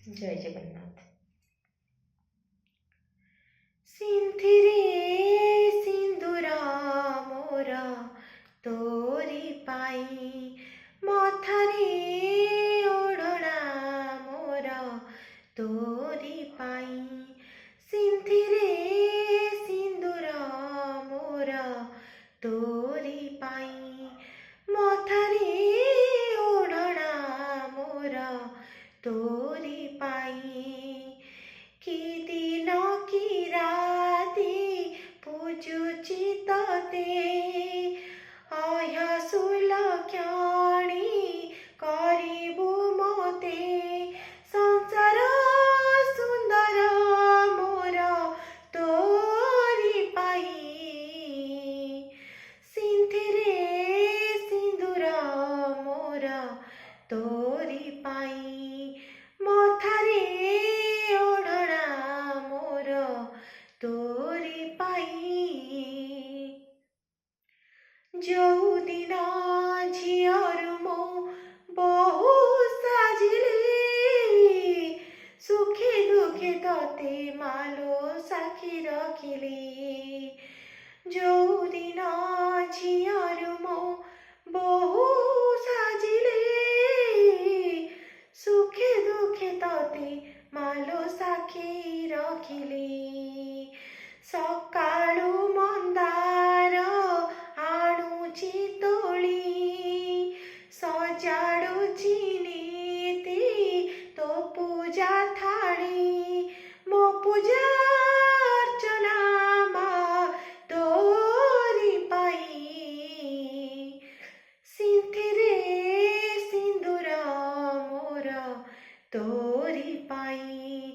जय जगन्नाथ। सिंथिरे सिंदूरा मोरा तोरी पाई मथारे ओढ़ना मोरा तोरी पाई सिंथिरे सिंदूरा मोरा तोरी पाई मथारे ओढ़ना मोरा तोरी पाई कि दिन कि राति पूजुची तते अयसुल क्षणी करिबु मते संसार सुंदर मोर तोरी पाई सिंथिरे सिंदूर मोर तोरी पाई मथारे ओढ़ना मोर तोरी पाई जो दिन झियर मो बहु साजिले सुखे दुखे तते मालो साखी रखिले जो दिन झियर मो बहु साजिले सुखे दुखे तते मालो साखी रखिले सकाळु मंदार आणुची तोळी सजाडुची नीती तो पूजा थाळी मो पूजा अर्चना मा तोरी पाई सिंथिरे सिंदूर मोर तोरी पाई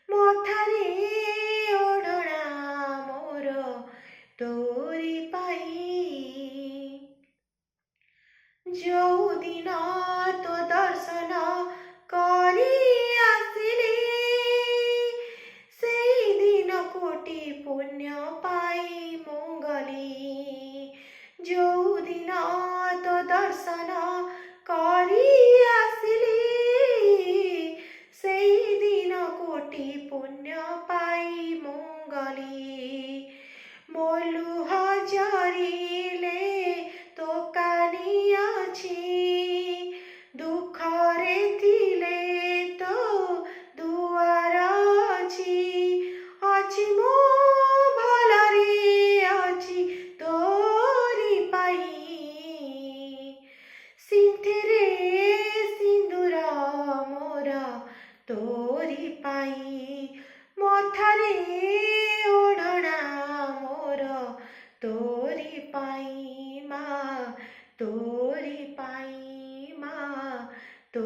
मथारे ओढ़ना मोर तोरी पाई जो दिन तो दर्शन करी आसिले सेई दिन कोटि पुण्य पाई मंगली जो दिन तो दर्शन करी आसिले सेई दिन कोटि पुण्य पाई मंगली मोलु हजरिले तो कानी अछि दुखरे थिले तो दुआर अछि मो भलरे अछि तोरी पाई सिंथिरे सिंदूर मोर तोरी पाई मथारे ओढ़ना मोर तोरी पाई माँ तोरी पाई माँ तो